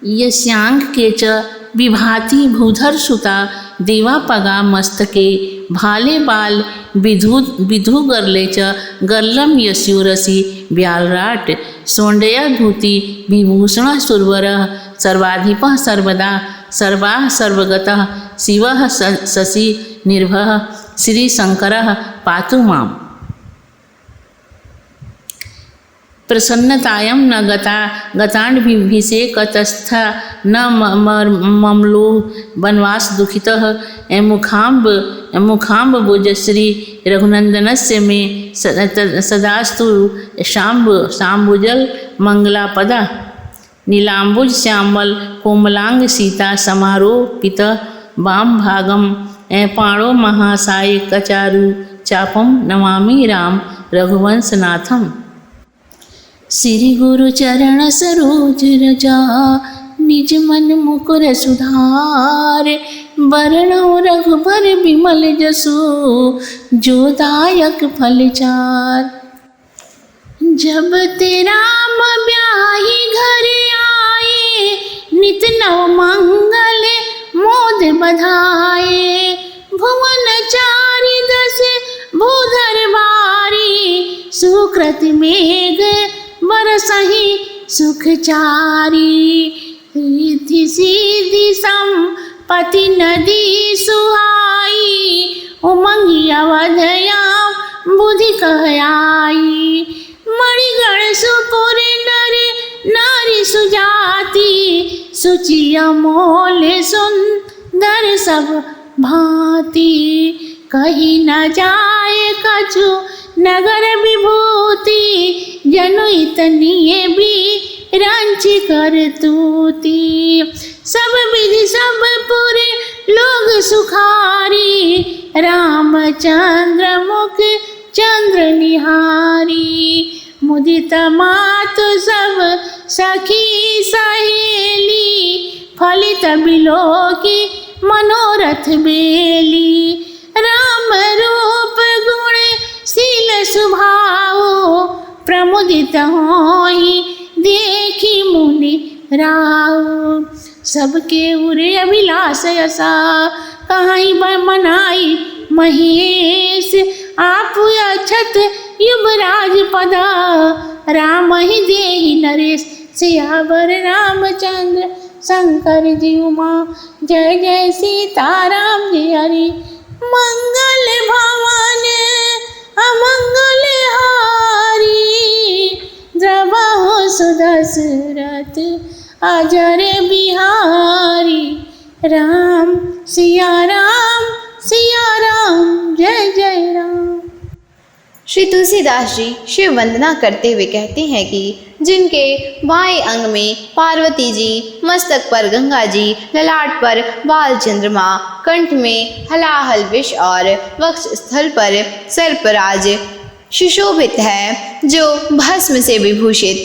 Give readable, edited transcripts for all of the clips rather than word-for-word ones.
यस्यांग के च विभाति भूधर सुता देवा पगा मस्तके भाले बाल विधु गरले च गरलम यस्युरसी व्यालराट सोंडया भूति विभूषण सुरवर सर्वाधिप सर्वदा सर्वा सर्वगतः शिवः शशि निर्भः श्री शंकरः पातु माम्। प्रसन्नतायं न गताण्डभिषेकतस्था न ममलो वनवास दुखितः मुखाम्ब भुजश्री रघुनंदनस्य मे सदास्तु शाम्बुजल मंगलापदा नीलाम्बुज श्यामल कोमलांग सीता समारोपित वाम भागम पाणो महासाय कचारु चापम नमामि राम रघुवंशनाथम। श्री गुरु चरण सरोज रजा निज मन मुकुर सुधार वरणो रघुबर विमल जसु जो दायक फल चार। जब तेरा ब्याही घर आए नित नव मंगल मोद बधाए भुवन चारि दस भूधर बारी सुकृत मेघ बरसहि सुखचारी रिद्धि सिद्धि संपत्ति नदी सुहाई उमंगी अवधया बुद्धि कहयाई मणिगण सुपुर नर नारी सुजाति सुचि अमोल सुंदर सब भांति कहीं न जाए कछु नगर विभूति जनु इतनिए भी रांची कर तूती सब विधि सब पुरे लोग सुखारी रामचंद्र मुख चंद्र निहारी मुदित मातु सब सखी सहेली फलित बिलोकी मनोरथ बेली राम रूप गुण शील स्वभाव प्रमुदित होई देखी मुनि राव सबके उरे अभिलाष यसा कहीं मनाई महेश आप अक्षत युवराज पदा राम ही देहि नरेश सियावर रामचंद्र शंकर जी उमा जय जय सीताराम जय हरि मंगल भवन अमंगल हारी द्रवहु सुदशरथ अजर बिहारी राम सिया राम जय जय राम। श्री तुलसीदास जी शिव वंदना करते हुए कहते हैं कि जिनके बाएं अंग में पार्वती जी, मस्तक पर गंगा जी, ललाट पर बाल चंद्रमा, कंठ में हलाहल विष और वक्ष स्थल पर सर्पराज सुशोभित है, जो भस्म से विभूषित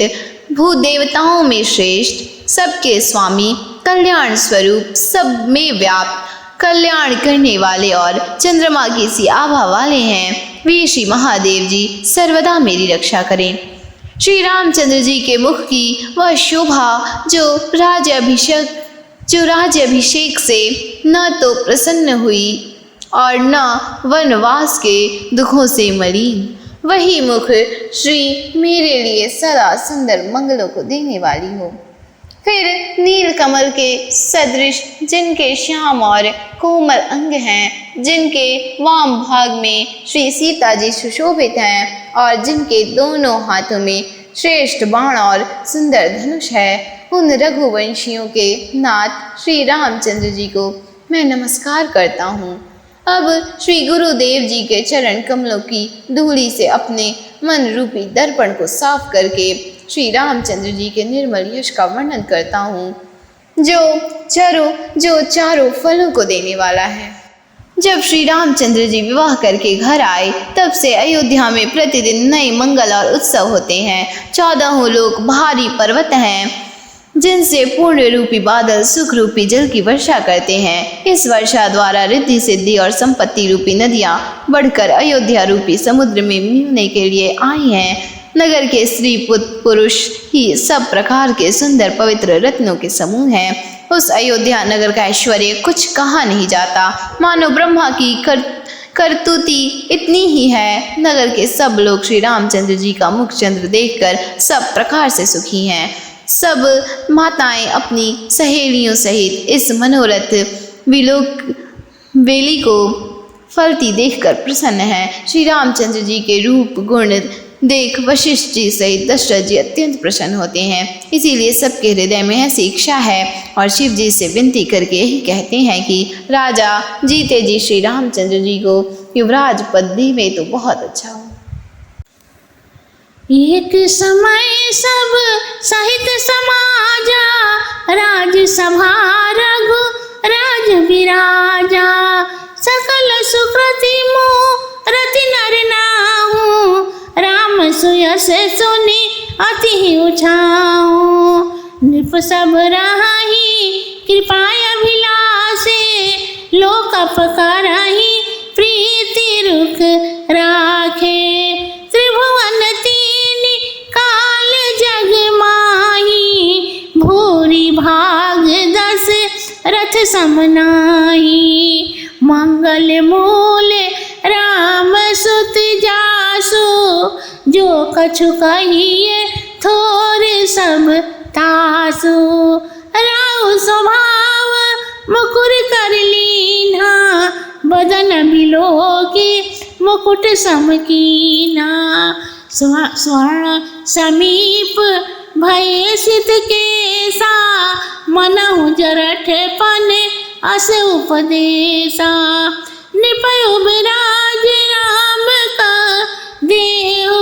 भूत देवताओं में श्रेष्ठ, सबके स्वामी, कल्याण स्वरूप, सब में व्याप्त, कल्याण करने वाले और चंद्रमा की सी आभा वाले हैं, वे श्री महादेव जी सर्वदा मेरी रक्षा करें। श्री रामचंद्र जी के मुख की वह शोभा जो राज्याभिषेक से न तो प्रसन्न हुई और न वनवास के दुखों से मलिन, वही मुख श्री मेरे लिए सदा सुंदर मंगलों को देने वाली हो। फिर नील कमल के सदृश जिनके श्याम और कोमल अंग हैं, जिनके वाम भाग में श्री सीता जी सुशोभित हैं और जिनके दोनों हाथों में श्रेष्ठ बाण और सुंदर धनुष है, उन रघुवंशियों के नाथ श्री रामचंद्र जी को मैं नमस्कार करता हूँ। अब श्री गुरुदेव जी के चरण कमलों की धूलि से अपने मन रूपी दर्पण को साफ करके श्री रामचंद्र जी के निर्मल यश का वर्णन करता हूँ, जो चारों फलों को देने वाला है। जब श्री रामचंद्र जी विवाह करके घर आए, तब से अयोध्या में प्रतिदिन नए मंगल और उत्सव होते हैं। 14 लोक भारी पर्वत हैं, जिनसे पूर्ण रूपी बादल सुख रूपी जल की वर्षा करते हैं। इस वर्षा द्वारा रिद्धि सिद्धि और संपत्ति रूपी नदियाँ बढ़कर अयोध्या रूपी समुद्र में मिलने के लिए आई हैं। नगर के स्त्री पुरुष ही सब प्रकार के सुंदर पवित्र रत्नों के समूह हैं। उस अयोध्या नगर का ऐश्वर्य कुछ कहा नहीं जाता, मानो ब्रह्मा की करतूती इतनी ही है। नगर के सब लोग श्री रामचंद्र जी का मुख चंद्र देखकर सब प्रकार से सुखी हैं। सब माताएं अपनी सहेलियों सहित इस मनोरथ वेली को फलती देखकर प्रसन्न हैं। श्री रामचंद्र जी के रूप गुण देख वशिष्ठ जी सहित दशरथ जी अत्यंत प्रसन्न होते हैं। इसीलिए सबके हृदय में ऐसी इच्छा है और शिव जी से विनती करके यही कहते हैं कि राजा जीते जी श्री रामचंद्र जी को युवराज पद देवे तो बहुत अच्छा हो। एक समय सब सहित समाजा, राजसभा रघु राज विराजा। सकल सुकृति रति नर नाहु, राम सुयस सुनि अति उछाहु। नृप सब राही कृपा अभिलाषे, लोक अपकारहि प्रीति रुख राखे। त्रिभुवन तीन काल जग माही, भूरि भाग 10 रथ समनाही। मंगल मूल राम सुत जासु, जो कछु कहिए थोर सब तासु। राहु स्वभाव मुकुर कर लीन्हा, बदन बिलोकी मुकुट समकीना। स्वर्ण समीप भय सित केसा, मनहु जरठ पन अस उपदेशा। निपयुब राज राम का देहु,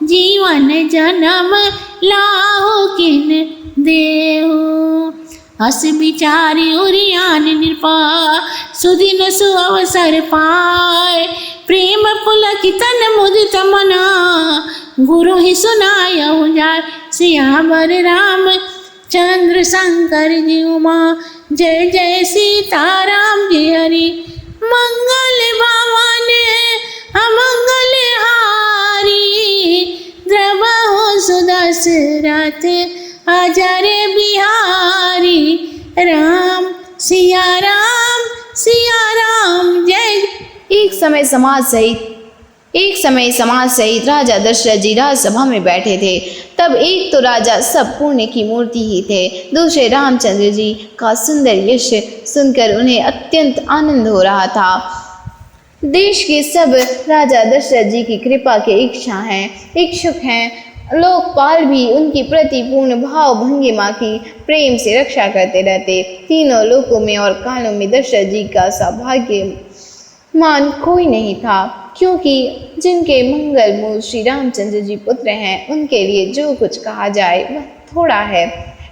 जीवन जन्म लाहु किन देहु। अस विचारी उरियान निरपा, सुदिन सुअवसर पाए। प्रेम पुलकितन मुदित मना, गुरु ही सुनायहु जाय। सियावर राम चंद्र शंकर जी उमा, जय जय सीताराम जी हरि। मंगल भवन अमंगल हारी, द्रवहु सुदशरथ अजर बिहारी। राम सिया राम जय। एक समय समाज सहित राजा दशरथ जी राजसभा में बैठे थे। तब एक तो राजा सब पुण्य की मूर्ति ही थे, दूसरे रामचंद्र जी का सुंदर यश सुनकर उन्हें अत्यंत आनंद हो रहा था। देश के सब राजा दशरथ जी की कृपा के इच्छुक हैं। लोकपाल भी उनकी प्रति पूर्ण भाव भंगिमा की प्रेम से रक्षा करते रहते। तीनों लोकों में और कालों में दशरथ जी का सौभाग्यमान कोई नहीं था, क्योंकि जिनके मंगल मूल श्री रामचंद्र जी पुत्र हैं, उनके लिए जो कुछ कहा जाए वह थोड़ा है।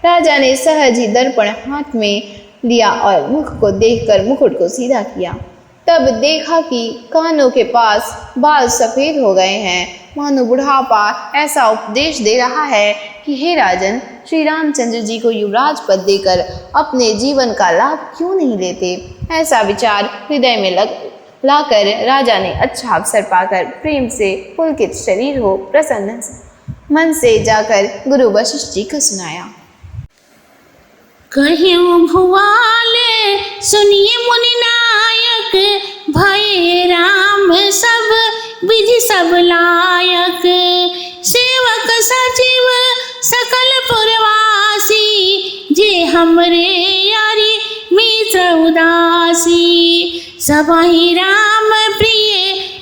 राजा ने सहज ही दर्पण हाथ में लिया और मुख को देखकर मुकुट को सीधा किया। तब देखा कि कानों के पास बाल सफ़ेद हो गए हैं, मानो बुढ़ापा ऐसा उपदेश दे रहा है कि हे राजन, श्री रामचंद्र जी को युवराज पद देकर अपने जीवन का लाभ क्यों नहीं लेते। ऐसा विचार हृदय में लाकर राजा ने अच्छा अवसर पाकर प्रेम से पुलकित शरीर हो प्रसन्न मन से जाकर गुरु वशिष्ठ जी को सुनाया। कहियो भुआले सुनिए मुनि नायक, भय राम सब विधि सब लायक। सेवक सचिव सकल पुरवासी, जे हमरे यारी मित्र उदासी। सबहि राम प्रिय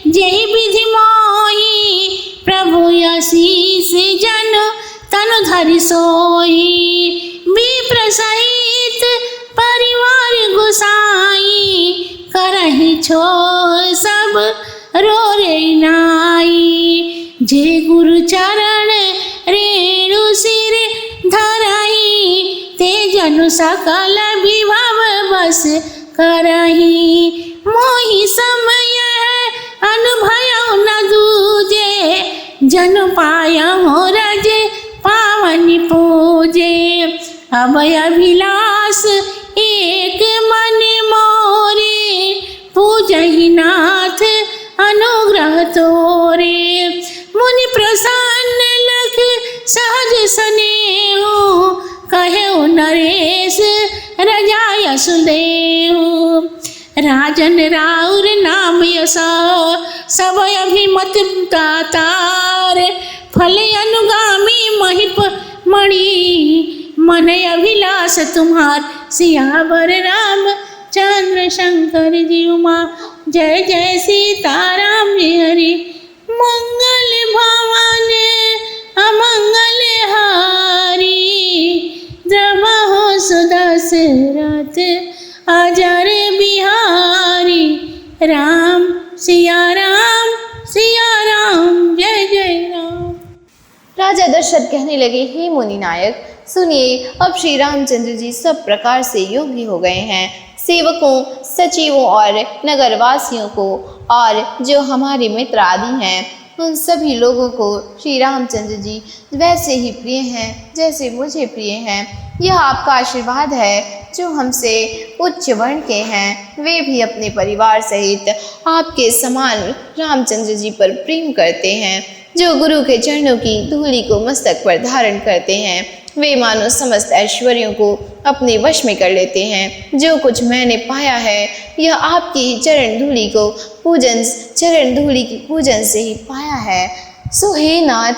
जय विधि मोही, प्रभु आशीष जन तनु धरि सोई। विप्र सहित परिवार गुसाई, करहि छो सब रो रे नाई। जे गुरु चरण रेणु सिर धरहि, ते जनु सकल विभव बस करहि। मोहि समय अनुभव न दूजे, जनु पायहु रज पावन पूजे। अब अभिलाष एक मन मोरे, पूजहि नाथ अनुग्रह तोरे। मुनि प्रसन्न वसुदेव। राजन राउर नाम यश सब अभिमत दातार, फल अनुगामी महिप मणि मन अभिलाष तुम्हार, सियावर राम चंद्र शंकर जी उमा। जय जय सीताराम जी हरि। मंगल भवन अमंगल हारी, द्रवहु सुदशरथ अजर बिहारी। राम सिया राम जय जय राम। राजा दशरथ कहने लगे, हे मुनि नायक सुनिए, अब श्री रामचंद्र जी सब प्रकार से योगी हो गए हैं। सेवकों, सचिवों और नगरवासियों को और जो हमारे मित्र आदि हैं उन सभी लोगों को श्री रामचंद्र जी वैसे ही प्रिय हैं जैसे मुझे प्रिय हैं। यह आपका आशीर्वाद है। जो हमसे उच्च वर्ण के हैं वे भी अपने परिवार सहित आपके समान रामचंद्र जी पर प्रेम करते हैं। जो गुरु के चरणों की धूलि को मस्तक पर धारण करते हैं वे मानो समस्त ऐश्वर्यों को अपने वश में कर लेते हैं। जो कुछ मैंने पाया है यह आपकी ही चरण धूलि की पूजन से ही पाया है। सो हे नाथ,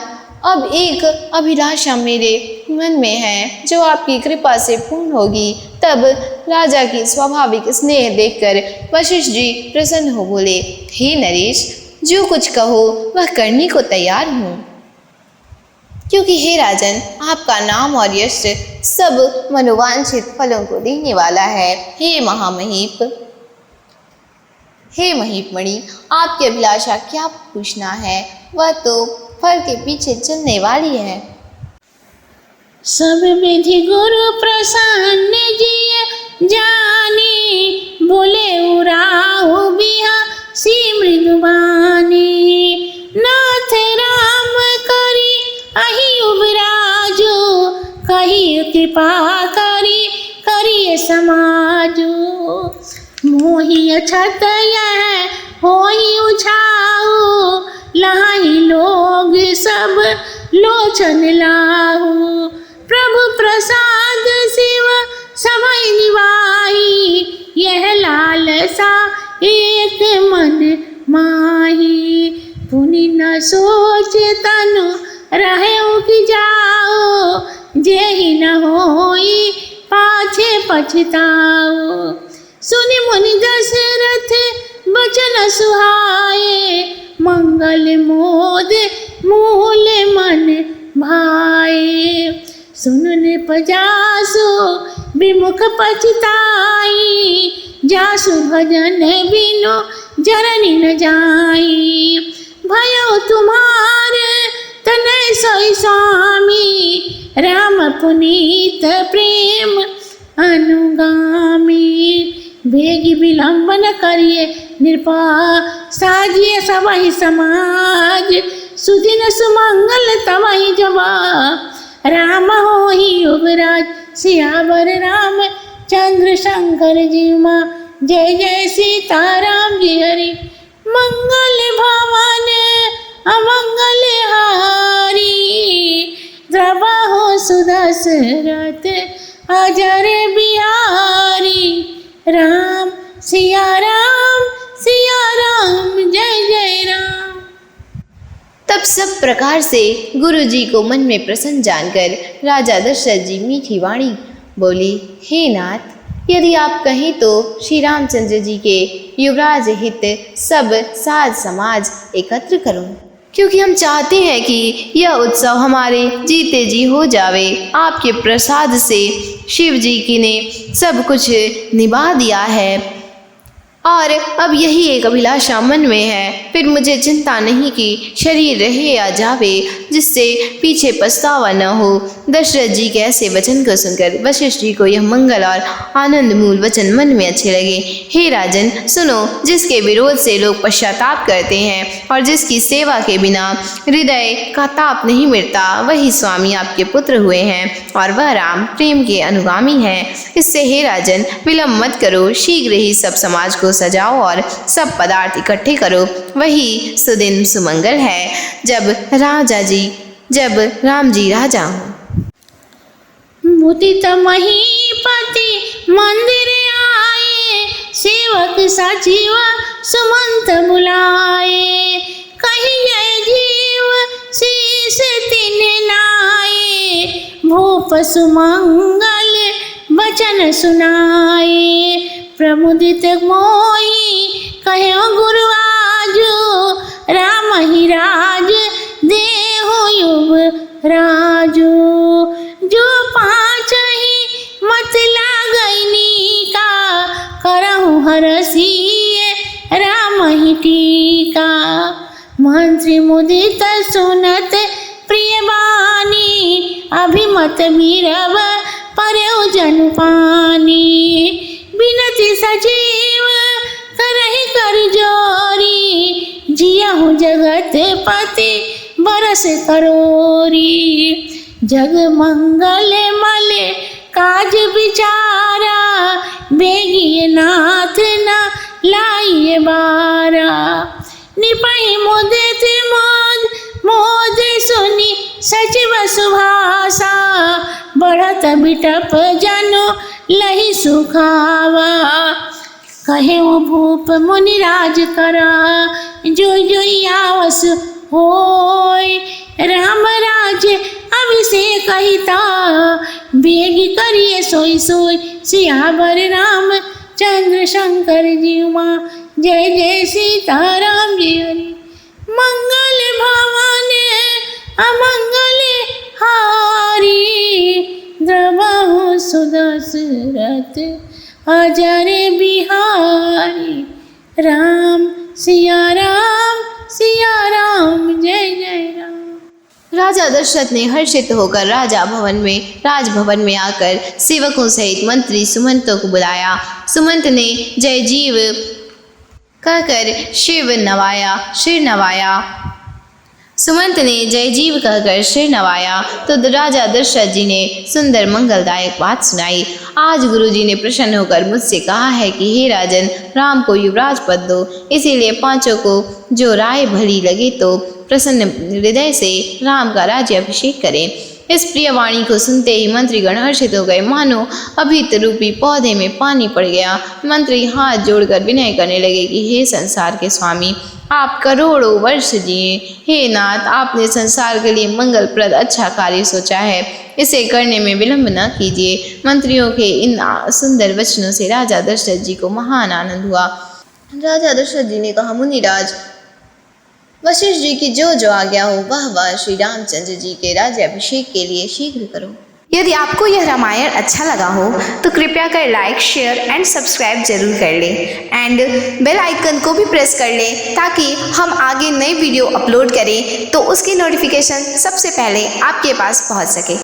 अब एक अभिलाषा मेरे मन में है जो आपकी कृपा से पूर्ण होगी। तब राजा की स्वाभाविक स्नेह देखकर वशिष्ठ जी प्रसन्न हो बोले, हे नरेश, जो कुछ कहो वह करने को तैयार हूँ, क्योंकि हे राजन, आपका नाम और यश सब मनोवांछित फलों को देने वाला है। हे महीप मणि, आपकी अभिलाषा क्या पूछना है, वह तो फल के पीछे चलने वाली है। सब विधि गुरु प्रसन्न जी जानी, बोले उराहु बिहा सी मृदुबानी। नाथ राम करी अहि उबराजो, कही कृपा करिए समाजो। मोहि अछत यह होई उछाऊ, लाही लोग सब लोचन लाहू। प्रभु प्रसाद शिव समय निवाई, यह लालसा एक मन माही। पुनि न सोच तनु रहे कि जाओ, जेहि न होई पाछे पछताओ। सुनि मुनि दशरथ बचन सुहाए, मंगल मोद मूल मन भाए। सुनने पजासु विमुख पछताई, जासु भजन बिनु जननी न जाई। भयो तुम्हारे तनय सोई स्वामी, राम पुनीत प्रेम अनुगामी। बेगी विलंब न करिए निरपा, साजिए सबहि समाज। सुदिन सुमंगल तवहि जवा, राम होहि युगराज। सियावर राम चंद्र शंकर जी उमा। जय जय सीताराम जी हरि। मंगल भवन अमंगल हारी, द्रवहु सुदशरथ अजर बिहारी। राम सिया राम जय जय राम। तब सब प्रकार से गुरु जी को मन में प्रसन्न जानकर राजा दशरथ जी मीठी वाणी बोली, हे नाथ, यदि आप कहें तो श्री रामचंद्र जी के युवराज हित सब साज समाज एकत्र करूं, क्योंकि हम चाहते हैं कि यह उत्सव हमारे जीते जी हो जावे। आपके प्रसाद से शिव जी की ने सब कुछ निभा दिया है और अब यही एक अभिलाषा मन में है। फिर मुझे चिंता नहीं कि शरीर रहे या जावे, जिससे पीछे पछतावा न हो। दशरथ जी के ऐसे वचन को सुनकर वशिष्ठ जी को यह मंगल और आनंद मूल वचन मन में अच्छे लगे। हे राजन, सुनो, जिसके विरोध से लोग पश्चाताप करते हैं और जिसकी सेवा के बिना हृदय का ताप नहीं मिटता, वही स्वामी आपके पुत्र हुए हैं और वह राम प्रेम के अनुगामी हैं। इससे हे राजन, विलंब मत करो, शीघ्र ही सब समाज को सजाओ और सब पदार्थ इकट्ठे करो। वही सुदिन सुमंगल है जब राम जी राजा हों। मुदित महीपति मंदिर सेवक सचिव सुमंत बुलाए, कहिए जीव शीस तिन नाए, भूप सुमंगल बचन सुनाए, प्रमुदित मोहि कहो गुरु आजू, राम ही राज देहु युग राजू, जो पाँच ही मत लागैनी का, करहु हरसिए राम ही टीका, मंत्री मुदित सुनत प्रिय बानी, अभिमत बीरव परउ जन पानी, बिनती सजीव करहि कर जोरी, जियहु जगत पति बरस करोरी, जग मंगल मल काज विचारा, बेगिए नाथ न लाइए बारा, निपहि मुदित मोद मोद सुनी सचिव सुभाषा, बढ़त बिटप जनो लहि सुखावा, कहे वो भूप मुनिराज करा, जो आवस होय, राम राज अभिषेक हिता, बेगी करिए सोई सोई, सियावर राम चंद्र शंकर जी माँ, जय जय सीताराम जी हरि, मंगल भवन अमंगल हारी, द्रवहु सुदशरथ अजर बिहारी, राम सिया राम जय जय राम। राजा दशरथ ने हर्षित होकर राजभवन में आकर सेवकों सहित मंत्री सुमंतों को बुलाया। सुमंत ने जय जीव कहकर सिर नवाया। सुमंत ने जय जीव कहकर सिर नवाया तो राजा दशरथ जी ने सुंदर मंगलदायक बात सुनाई। आज गुरुजी ने प्रसन्न होकर मुझसे कहा है कि हे राजन, राम को युवराज पद दो, इसीलिए पांचों को जो राय भली लगे तो प्रसन्न हृदय से राम का राज्याभिषेक करें। इस प्रिय वाणी को सुनते ही मंत्रीगण हर्षित हो गए, मानो अभित रूपी पौधे में पानी पड़ गया। मंत्री हाथ जोड़कर विनय करने लगे कि हे संसार के स्वामी, आप करोड़ों वर्ष जिए। हे नाथ, आपने संसार के लिए मंगलप्रद अच्छा कार्य सोचा है, इसे करने में विलंब न कीजिए। मंत्रियों के इन सुंदर वचनों से राजा दशरथ जी को महान आनंद हुआ। राजा दशरथ जी ने कहा, मुनिराज, वशिष्ठ जी की जो आज्ञा हो वह श्री रामचंद्र जी के राज्याभिषेक के लिए शीघ्र करो। यदि आपको यह रामायण अच्छा लगा हो तो कृपया कर लाइक, शेयर एंड सब्सक्राइब जरूर कर ले एंड बेल आइकन को भी प्रेस कर ले ताकि हम आगे नई वीडियो अपलोड करें तो उसकी नोटिफिकेशन सबसे पहले आपके पास पहुंच सके।